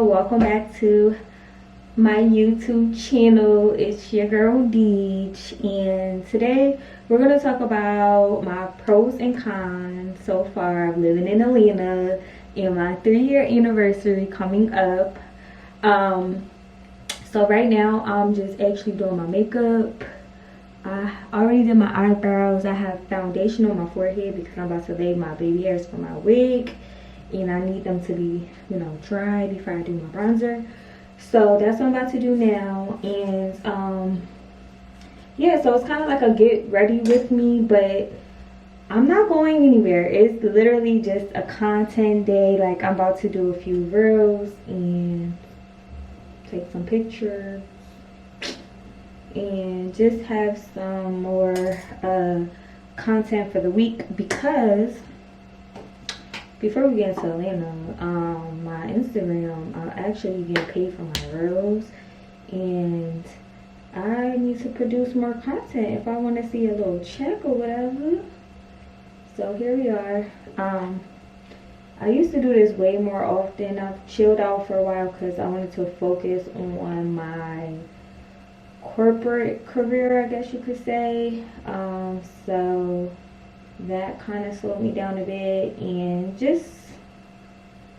welcome back to my YouTube channel. It's your girl Deej, and today we're going to talk about my pros and cons so far of living in Atlanta and my 3-year anniversary coming up. So right now I'm just actually doing my makeup. I already did my eyebrows. I have foundation on my forehead because I'm about to lay my baby hairs for my wig, and I need them to be, you know, dry before I do my bronzer. So that's what I'm about to do now. And yeah, so it's kind of like a get ready with me, but I'm not going anywhere. It's literally just a content day. Like, I'm about to do a few reels and take some pictures and just have some more content for the week, because before we get into Atlanta, my Instagram, I'm actually getting paid for my reels, and I need to produce more content if I want to see a little check or whatever. So here we are. I used to do this way more often. I've chilled out for a while because I wanted to focus on my corporate career, I guess you could say. So that kind of slowed me down a bit, and just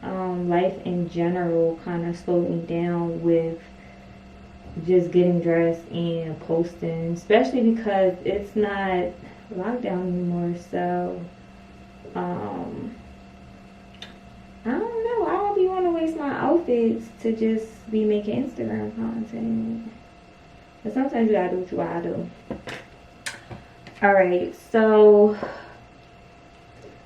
life in general kind of slowed me down with just getting dressed and posting, especially because it's not lockdown anymore. So I don't know, I don't be want to waste my outfits to just be making Instagram content, but sometimes you gotta do what you gotta do. Alright, so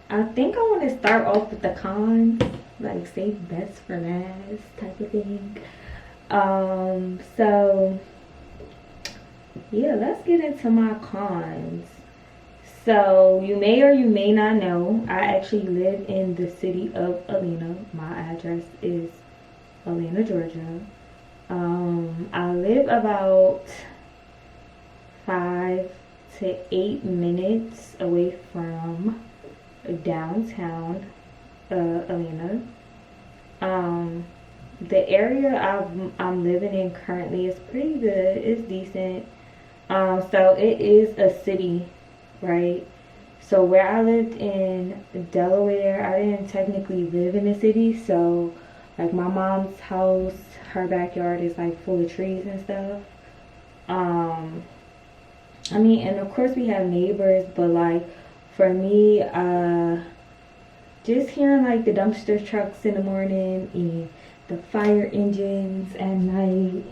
I think I want to start off with the cons, like save best for last type of thing. So yeah, let's get into my cons. So you may or you may not know, I actually live in the city of Atlanta. My address is Atlanta, Georgia. I live about 5 to 8 minutes away from downtown Atlanta. The area I'm living in currently is pretty good. It's decent. So it is a city, right? So where I lived in Delaware, I didn't technically live in the city. So like my mom's house, her backyard is like full of trees and stuff. I mean, and of course we have neighbors, but like for me, just hearing like the dumpster trucks in the morning and the fire engines at night,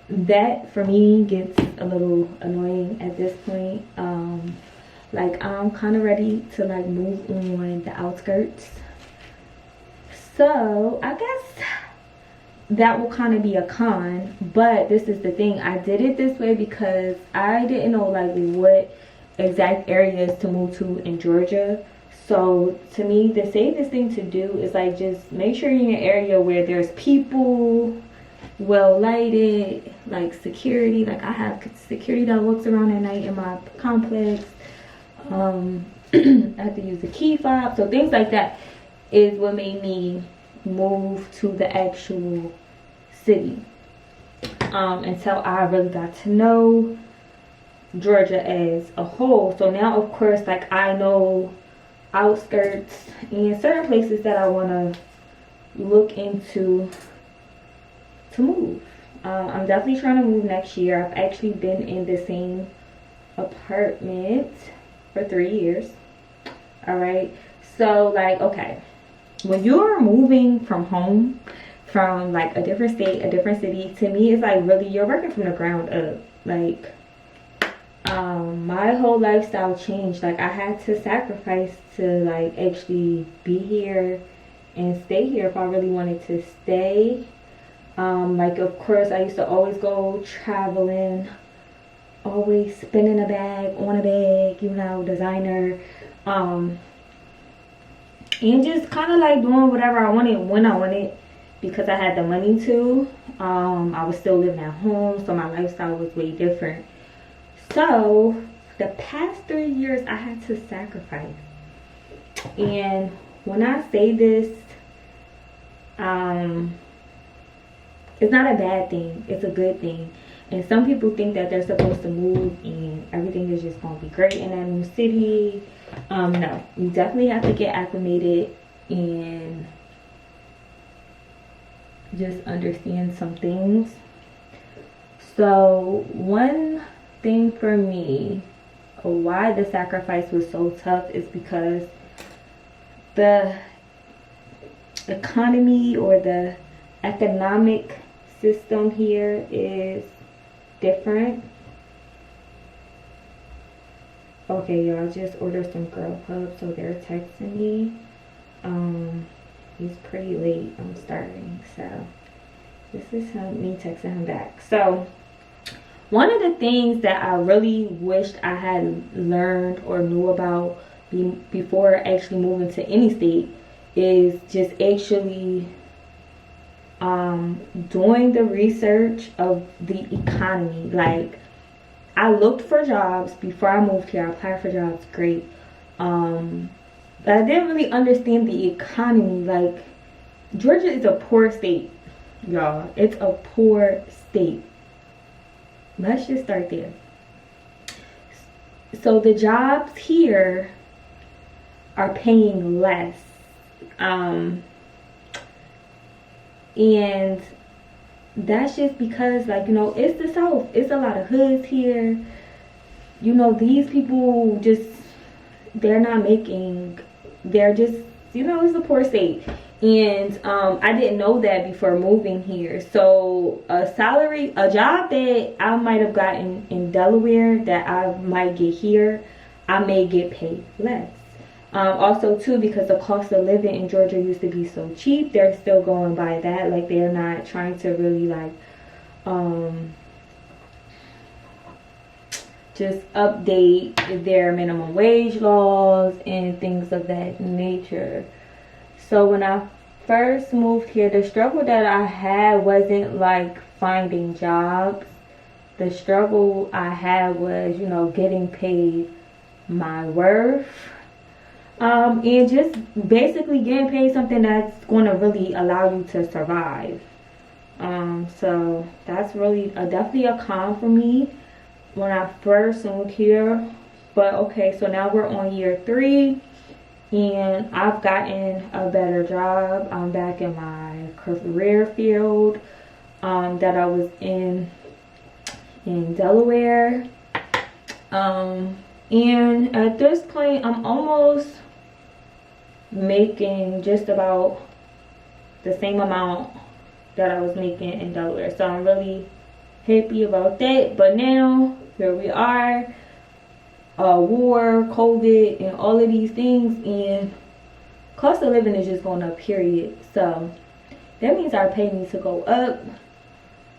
that for me gets a little annoying at this point. Like I'm kind of ready to like move on the outskirts. So I guess that will kind of be a con, but this is the thing, I did it this way because I didn't know like what exact areas to move to in Georgia. So to me, the safest thing to do is like just make sure you're in an area where there's people, well lighted, like security. Like I have security that walks around at night in my complex. I have to use a key fob, so things like that is what made me move to the actual city, until I really got to know Georgia as a whole. So now of course, like I know outskirts and certain places that I want to look into to move. I'm definitely trying to move next year. I've actually been in the same apartment for 3 years. All right, so like, okay, when you're moving from home, from like a different state, a different city, to me it's like really you're working from the ground up. Like my whole lifestyle changed. Like I had to sacrifice to like actually be here and stay here if I really wanted to stay. Like of course I used to always go traveling, always spending a bag on a bag, you know, designer, and just kind of like doing whatever I wanted when I wanted, because I had the money to. I was still living at home, so my lifestyle was way different. So the past 3 years I had to sacrifice, and when I say this, it's not a bad thing, it's a good thing. And some people think that they're supposed to move and everything is just gonna be great in that new city. No, you definitely have to get acclimated and just understand some things. So one thing for me, why the sacrifice was so tough, is because the economy or the economic system here is different. Okay, y'all, just ordered some girl pub, so they're texting me. He's pretty late. I'm starting, so this is me texting him back. So one of the things that I really wished I had learned or knew about before actually moving to any state is just actually doing the research of the economy. Like, I looked for jobs before I moved here. I applied for jobs, great. But I didn't really understand the economy. Like, Georgia is a poor state, y'all. It's a poor state. Let's just start there. So the jobs here are paying less. And that's just because, like, you know, it's the South. It's a lot of hoods here. You know, these people just, they're not making, they're just, you know, it's a poor state. And I didn't know that before moving here. So a job that I might have gotten in Delaware that I might get here, I may get paid less. Also too, because the cost of living in Georgia used to be so cheap, they're still going by that. Like, they're not trying to really, like, just update their minimum wage laws and things of that nature. So when I first moved here, the struggle that I had wasn't like finding jobs. The struggle I had was, you know, getting paid my worth. And just basically getting paid something that's going to really allow you to survive. So that's really definitely a con for me when I first moved here. But okay, so now we're on year 3 and I've gotten a better job. I'm back in my career field that I was in Delaware. And at this point, I'm almost making just about the same amount that I was making in Delaware. So I'm really happy about that. But now here we are, war, COVID, and all of these things, and cost of living is just going up, period. So that means our pay needs to go up.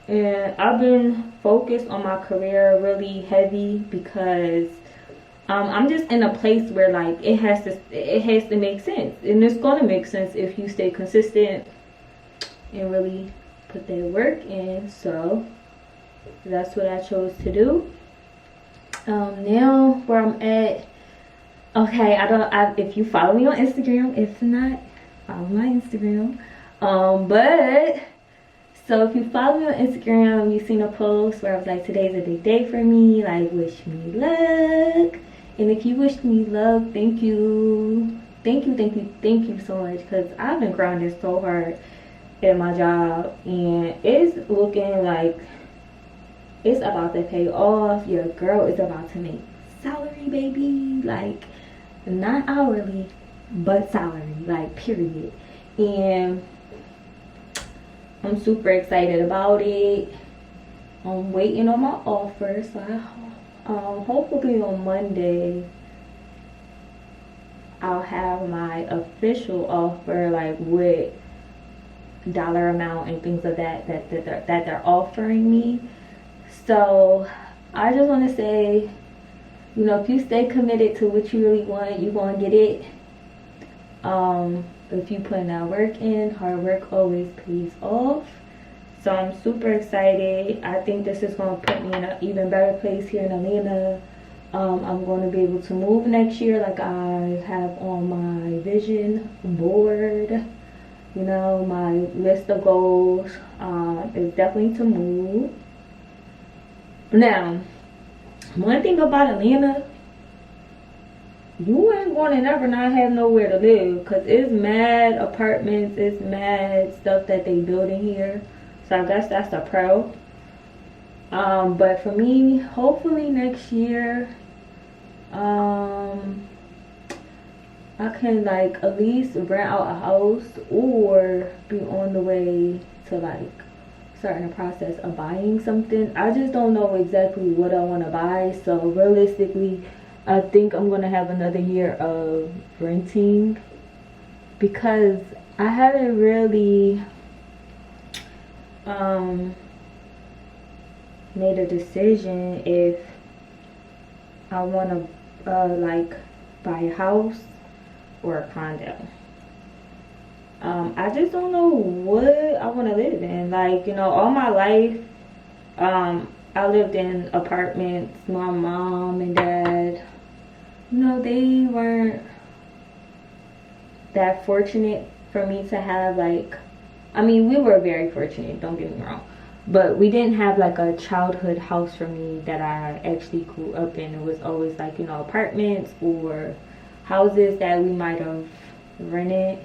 And I've been focused on my career really heavy because I'm just in a place where, like, it has to make sense, and it's gonna make sense if you stay consistent and really put that work in. So that's what I chose to do. Now where I'm at, okay, if you follow me on Instagram, if not, follow my Instagram. But so if you follow me on Instagram, you've seen a post where I was like, today's a big day for me, like, wish me luck. And if you wish me luck, thank you so much, because I've been grinding so hard at my job, and it's looking like it's about to pay off. Your girl is about to make salary, baby. Like, not hourly, but salary, like, period. And I'm super excited about it. I'm waiting on my offer, so hopefully on Monday I'll have my official offer, like with dollar amount and things of that they're offering me. So I just want to say, you know, if you stay committed to what you really want, you're going to get it. If you put that work in, hard work always pays off. So I'm super excited. I think this is going to put me in an even better place here in Atlanta. I'm going to be able to move next year, like I have on my vision board. You know, my list of goals is definitely to move. Now, one thing about Atlanta, you ain't going to never not have nowhere to live, because it's mad apartments, it's mad stuff that they building here. So I guess that's a pro. But for me, hopefully next year, I can like at least rent out a house or be on the way to like starting the process of buying something. I just don't know exactly what I want to buy. So realistically, I think I'm gonna have another year of renting, because I haven't really made a decision if I want to like buy a house or a condo. I just don't know what I want to live in. Like, you know, all my life I lived in apartments. My mom and dad, you know, they weren't that fortunate for me to have like, I mean, we were very fortunate, don't get me wrong, but we didn't have like a childhood house for me that I actually grew up in. It was always like, you know, apartments or houses that we might have rented.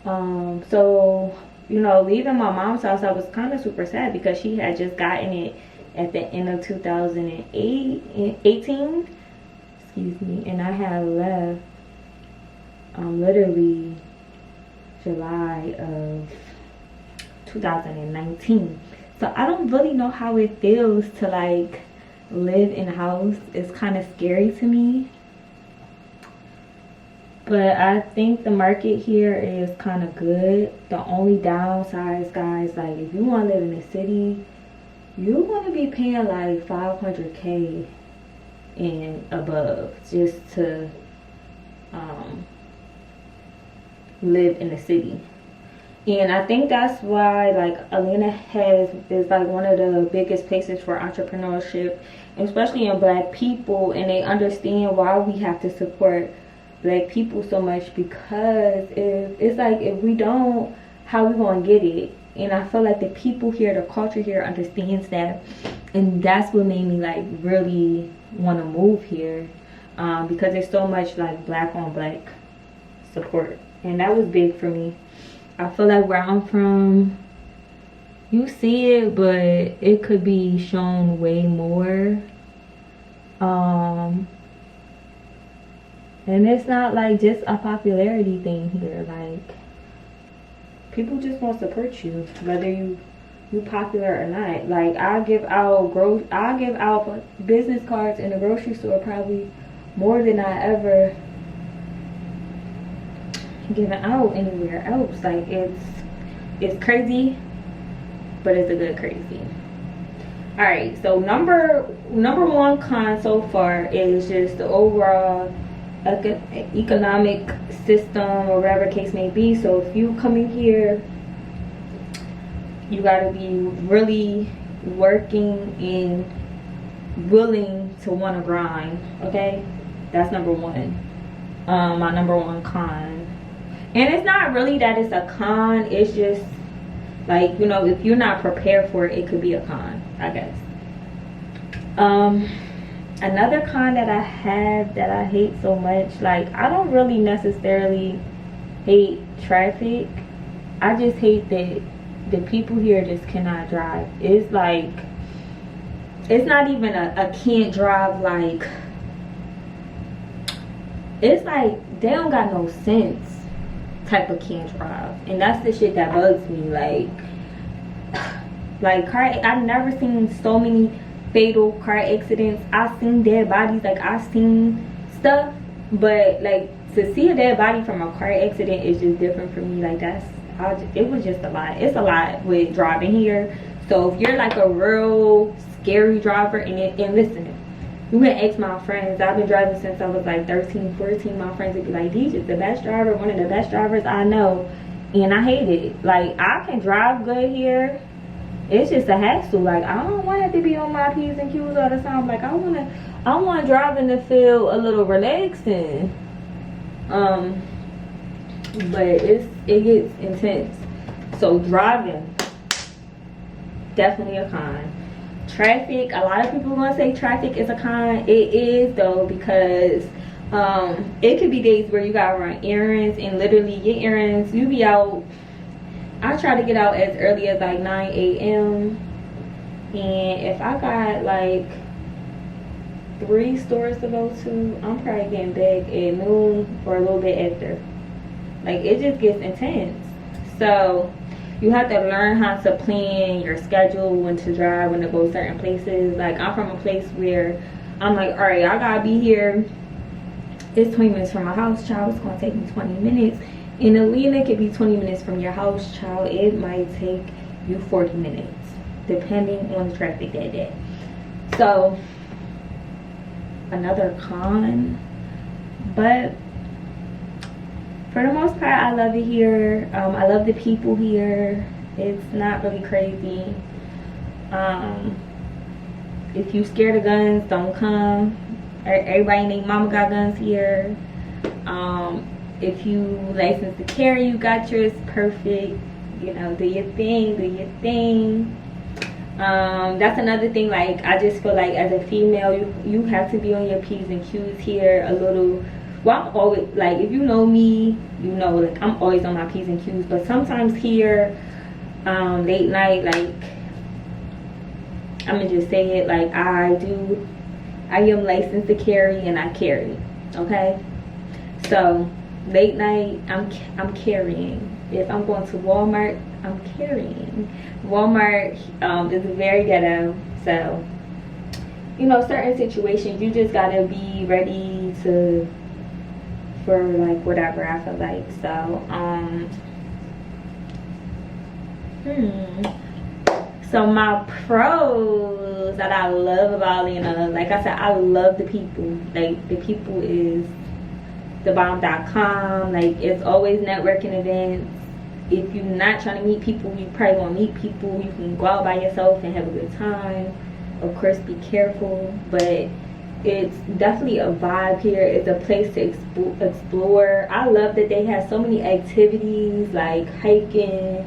So, you know, leaving my mom's house, I was kind of super sad because she had just gotten it at the end of 2018, excuse me, and I had left literally July of 2019. So I don't really know how it feels to like live in a house. It's kind of scary to me, but I think the market here is kind of good. The only downside, guys, like if you want to live in the city, you're going to be paying like $500K and above just to live in the city. And I think that's why like Atlanta is like one of the biggest places for entrepreneurship, especially in Black people, and they understand why we have to support Black people so much, because it's like if we don't, how we gonna get it? And I feel like the people here, the culture here understands that, and that's what made me like really want to move here, because there's so much like Black on Black support, and that was big for me. I feel like where I'm from, you see it, but it could be shown way more. And it's not like just a popularity thing here. Like, people just want to support you, whether you popular or not. Like, I give out business cards in the grocery store probably more than I ever given out anywhere else. Like, it's crazy, but it's a good crazy. All right, so number one con so far is just the overall economic system, or whatever case may be. So if you come in here, you got to be really working and willing to want to grind. Okay, that's number one. My number one con. And it's not really that it's a con, it's just like, you know, if you're not prepared for it, it could be a con, I guess. Another con that I have that I hate so much, like, I don't really necessarily hate traffic. I just hate that the people here just cannot drive. It's like, it's not even a can't drive, like, it's like they don't got no sense type of can't drive. And that's the shit that bugs me. Like car, I've never seen so many fatal car accidents. I've seen dead bodies, like I've seen stuff, but like to see a dead body from a car accident is just different for me. Like it was just a lot. It's a lot with driving here. So if you're like a real scary driver, and listen, you can ask my friends. I've been driving since I was like 13, 14. My friends would be like, "Deej is the best driver, one of the best drivers I know," and I hate it. Like, I can drive good here, it's just a hassle. Like, I don't want to be on my P's and Q's all the time. Like, I want driving to feel a little relaxing. But it gets intense. So driving, definitely a con. Traffic, a lot of people are gonna say traffic is a con. It is though, because it could be days where you gotta run errands, and literally your errands, you be out. I try to get out as early as like 9 a.m. and if I got like 3 stores to go to, I'm probably getting back at noon or a little bit after. Like, it just gets intense. So you have to learn how to plan your schedule, when to drive, when to go certain places. Like, I'm from a place where I'm like, all right, I gotta be here. It's 20 minutes from my house, child. It's gonna take me 20 minutes. In Alina, it could be 20 minutes from your house, child. It might take you 40 minutes, depending on the traffic that day. So, another con. But for the most part, I love it here. I love the people here. It's not really crazy. If you scared of guns, don't come. Everybody named mama got guns here. If you licensed to carry, you got yours, perfect. You know, do your thing, do your thing. That's another thing. Like, I just feel like as a female, you have to be on your P's and Q's here a little. Well, I'm always, like, if you know me, you know, like, I'm always on my P's and Q's. But sometimes here, late night, like, I'm gonna just say it, like, I am licensed to carry, and I carry, okay? So late night, I'm carrying. If I'm going to Walmart, I'm carrying. Walmart is very ghetto, so, you know, certain situations, you just gotta be ready for like whatever, I feel like. So so my pros that I love about Atlanta, like I said, I love the people. Like, the people is thebomb.com. Like, it's always networking events. If you're not trying to meet people, you probably won't meet people. You can go out by yourself and have a good time. Of course, be careful, but it's definitely a vibe here. It's a place to explore. I love that they have so many activities like hiking,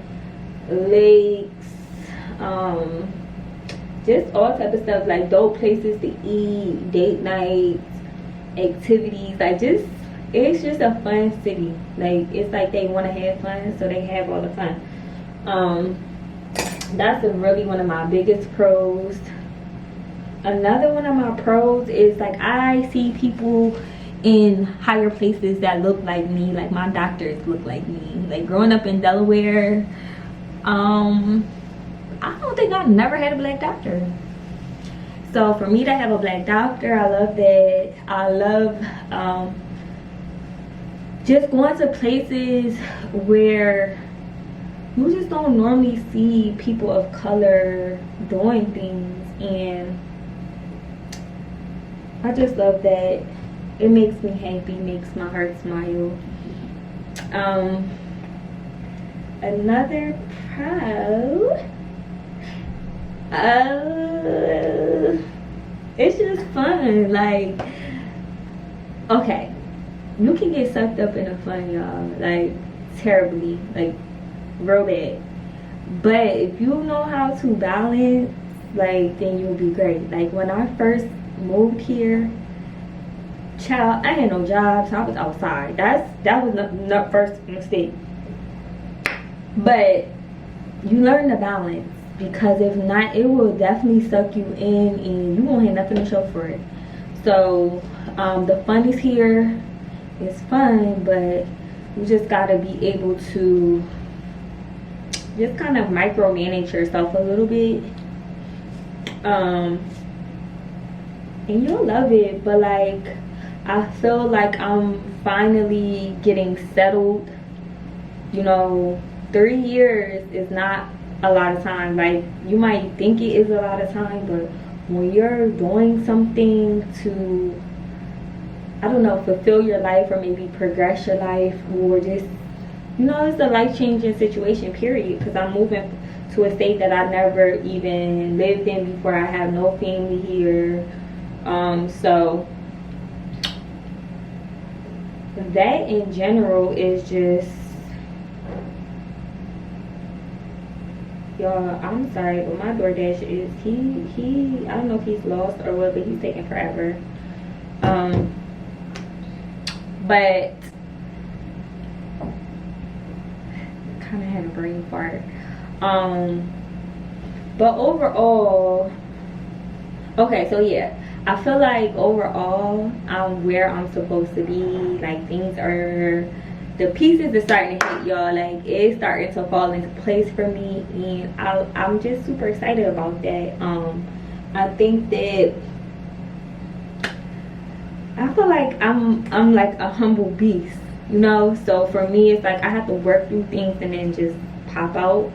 lakes, just all type of stuff, like dope places to eat, date nights, activities. Like, it's just a fun city. Like, it's like they want to have fun, so they have all the fun. That's really one of my biggest pros. Another one of my pros is, like, I see people in higher places that look like me. Like, my doctors look like me. Like, growing up in Delaware, I don't think I've never had a black doctor. So for me to have a black doctor, I love that. I love just going to places where you just don't normally see people of color doing things, and I just love that. It makes me happy, makes my heart smile. Another pro, it's just fun. Like, okay, you can get sucked up in the fun, y'all, like, terribly, like, real bad. But if you know how to balance, like, then you'll be great. Like, when I first moved here, child, I had no job, so I was outside. That was the first mistake. But you learn to balance, because if not, it will definitely suck you in and you won't have nothing to show for it. So the fun is here. It's fun, but you just gotta be able to just kind of micromanage yourself a little bit, and you'll love it. But like, I feel like I'm finally getting settled. You know, 3 years is not a lot of time. Like, you might think it is a lot of time, but when you're doing something to, I don't know, fulfill your life or maybe progress your life, or just, you know, it's a life-changing situation, period. Because I'm moving to a state that I never even lived in before. I have no family here. So that in general is just, y'all, I'm sorry, but my DoorDash is, he I don't know if he's lost or what, but he's taking forever. But kind of had a brain fart. But overall, okay, so yeah, I feel like overall I'm where I'm supposed to be. Like, things are, the pieces are starting to hit, y'all. Like, it's starting to fall into place for me, and I'm just super excited about that. I think that I feel like I'm like a humble beast, you know. So for me, it's like I have to work through things and then just pop out,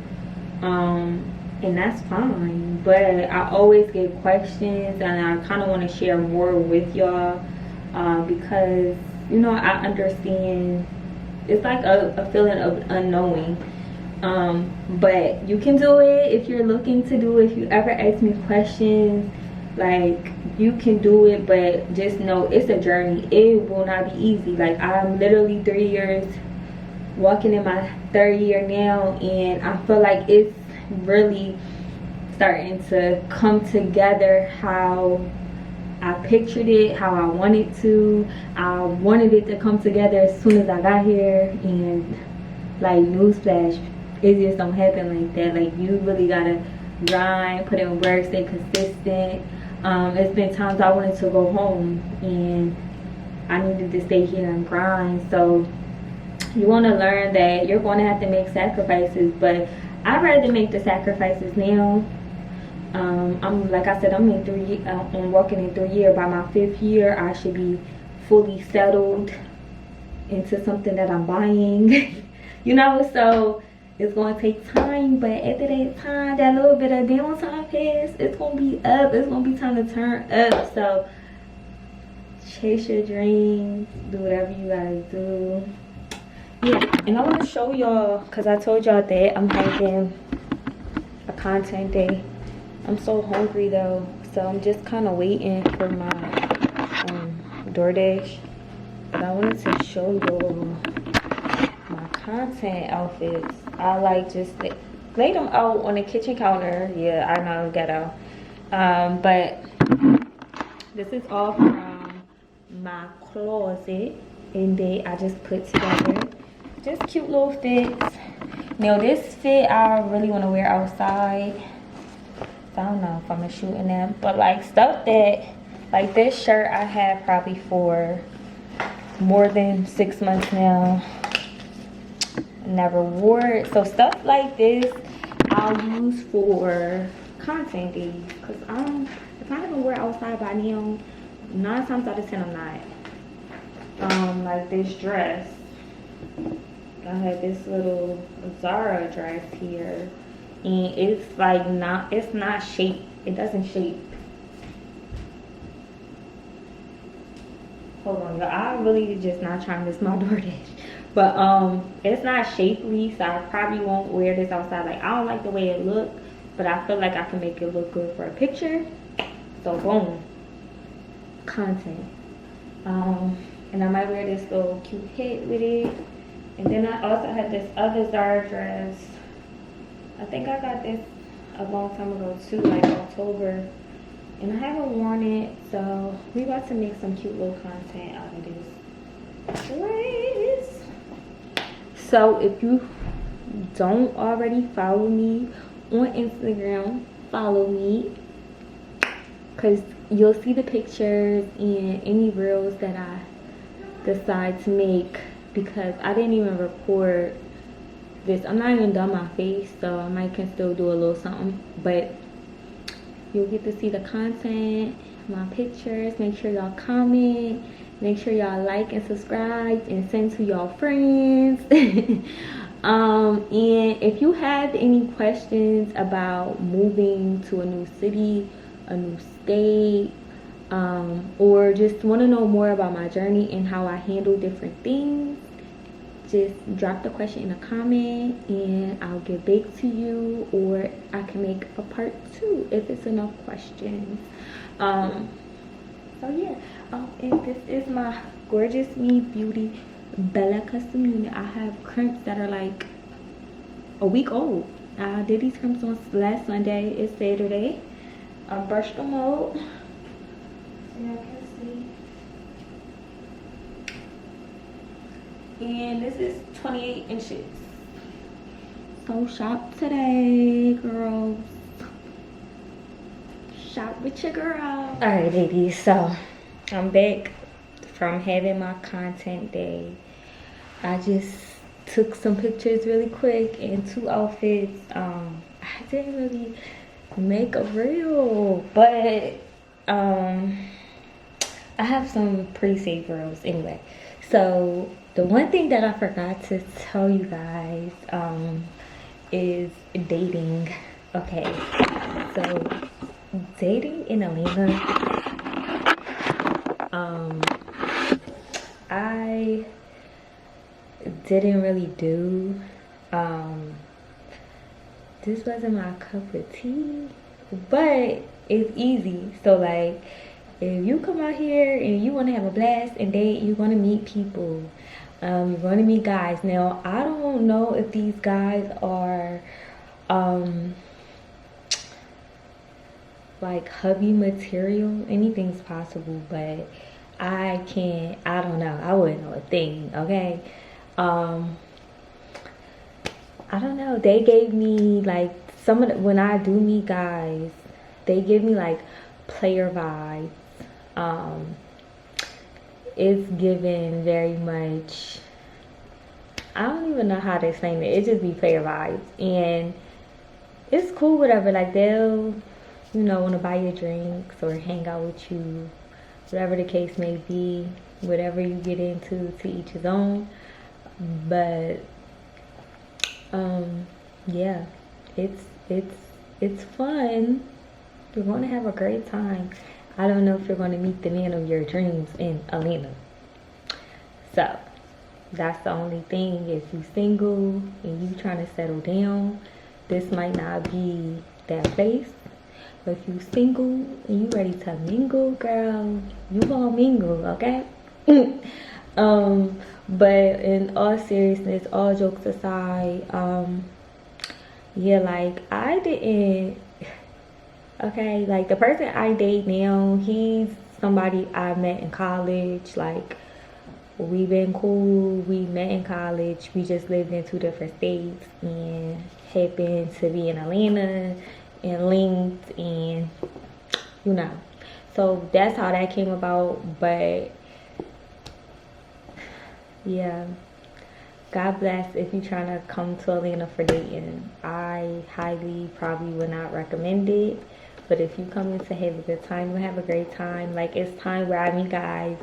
and that's fine. But I always get questions, and I kind of want to share more with y'all, because, you know, I understand it's like a feeling of unknowing, but you can do it if you're looking to do it. If you ever ask me questions, like, you can do it, but just know it's a journey. It will not be easy. Like, I'm literally 3 years, walking in my 3rd year now, and I feel like it's really starting to come together how I pictured it, how I wanted to. I wanted it to come together as soon as I got here, and like, newsflash, it just don't happen like that. Like, you really gotta grind, put in work, stay consistent. It's been times I wanted to go home and I needed to stay here and grind. So you want to learn that you're going to have to make sacrifices, but I'd rather make the sacrifices now. I'm, like I said, I'm walking in 3 years. By my 5th year, I should be fully settled into something that I'm buying. You know, so it's going to take time, but after that time, that little bit of downtime pass, it's going to be up. It's going to be time to turn up. So chase your dreams, do whatever you gotta do. Yeah, and I want to show y'all, because I told y'all that I'm having a content day. I'm so hungry though, so I'm just kind of waiting for my DoorDash. But I wanted to show y'all my content outfits. I like just lay them out on the kitchen counter. Yeah, I know, ghetto. But this is all from my closet, and I just put together just cute little fits. Now this fit I really want to wear outside. I don't know if I'm gonna shoot in them, but like stuff that, like this shirt I have probably for more than 6 months now. Never wore it. So stuff like this I'll use for content days, because if I haven't wear outside by now, 9 times out of 10 I'm not. Like this dress, I have this little Zara dress here, and it's like it's not shaped. It doesn't shape. Hold on, y'all, I really just not trying to miss my DoorDash. But it's not shapely, so I probably won't wear this outside. Like, I don't like the way it looks, but I feel like I can make it look good for a picture. So boom, content. And I might wear this little cute hat with it. And then I also have this other Zara dress. I think I got this a long time ago too, like October, and I haven't worn it. So we about to make some cute little content out of this dress. So if you don't already follow me on Instagram, follow me, because you'll see the pictures and any reels that I decide to make, because I didn't even record this. I'm not even done my face, so I might can still do a little something, but you'll get to see the content, my pictures. Make sure y'all comment, make sure y'all like and subscribe, and send to y'all friends. And if you have any questions about moving to a new city, a new state, or just want to know more about my journey and how I handle different things, just drop the question in a comment and I'll get back to you, or I can make a part 2 if it's enough questions. So yeah, and this is my Gorgeous Me Beauty Bella custom unit. I have crimps that are like a week old. I did these crimps on last Sunday. It's Saturday. I brushed them out so y'all can see. And this is 28 inches. So shop today, girls. Shop with your girl. Alright, ladies, so I'm back from having my content day. I just took some pictures really quick in 2 outfits. I didn't really make a reel, but I have some pretty safe reels anyway. So the one thing that I forgot to tell you guys is dating. Okay, so dating in Atlanta, I didn't really do. This wasn't my cup of tea, but it's easy. So like, if you come out here and you want to have a blast and date, you're going to meet people. You're going to meet guys. Now, I don't know if these guys are like hubby material. Anything's possible, but I don't know. I wouldn't know a thing, okay? I don't know. They gave me like when I do meet guys, they give me like player vibes. It's given very much, I don't even know how to explain it. It just be player vibes, and it's cool, whatever. Like they'll, want to buy you drinks or hang out with you, whatever the case may be. Whatever you get into, to each his own. But yeah, it's fun. You're going to have a great time. I don't know if you're going to meet the man of your dreams in Atlanta. So that's the only thing. If you single and you trying to settle down, this might not be that place. But if you single and you ready to mingle, girl, you gonna mingle, okay? But in all seriousness, all jokes aside, yeah, like I didn't, okay, like the person I date now, he's somebody I met in college. Like we've been cool, we met in college, we just lived in 2 different states and happened to be in Atlanta and linked, and so that's how that came about. But yeah, God bless if you're trying to come to Atlanta for dating. I highly probably would not recommend it. But if you come in to have a good time, you'll have a great time. Like, it's time where I meet guys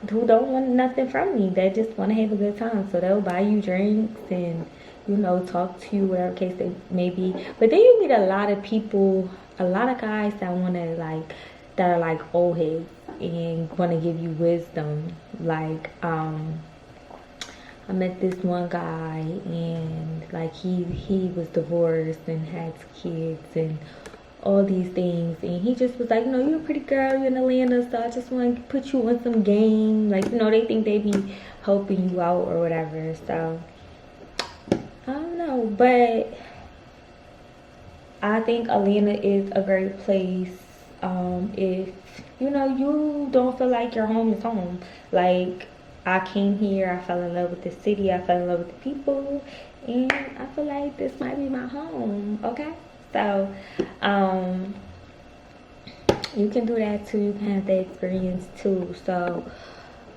who don't want nothing from me. They just want to have a good time. So they'll buy you drinks and, talk to you, whatever case they may be. But then you meet a lot of people, a lot of guys that want to, like, that are like old heads and want to give you wisdom. Like, I met this one guy, and like he was divorced and had kids and all these things, and he just was like, you're a pretty girl, you're in Atlanta, so I just want to put you on some game. Like, they think they be helping you out or whatever. So I don't know, but I think Atlanta is a great place. If you don't feel like your home is home. Like, I came here, I fell in love with the city, I fell in love with the people, and I feel like this might be my home, okay? So, you can do that too, you can have the experience too. So,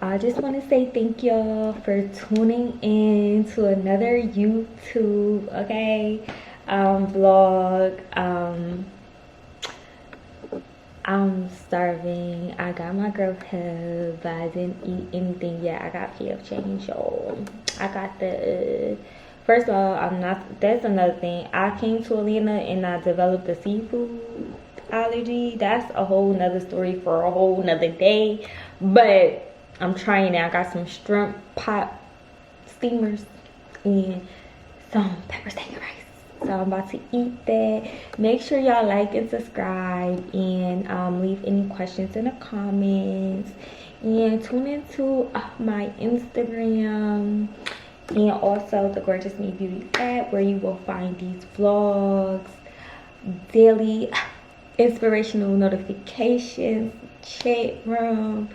I just want to say thank y'all for tuning in to another YouTube, okay, vlog. I'm starving. I got my girl pub, but I didn't eat anything yet. I got PF change, y'all. I got the first of all, that's another thing. I came to Atlanta and I developed a seafood allergy. That's a whole nother story for a whole nother day. But I'm trying it. I got some shrimp pot steamers and some pepper steak and rice. So I'm about to eat that. Make sure y'all like and subscribe, and leave any questions in the comments, and tune into my Instagram and also the Gorgeous Me Beauty app, where you will find these vlogs, daily inspirational notifications, chat room,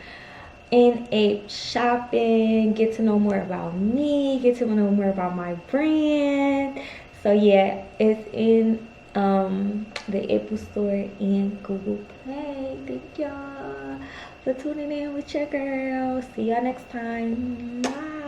in-app shopping, get to know more about me, get to know more about my brand. So yeah, it's in the Apple Store and Google Play. Thank y'all for tuning in with your girl. See y'all next time. Bye.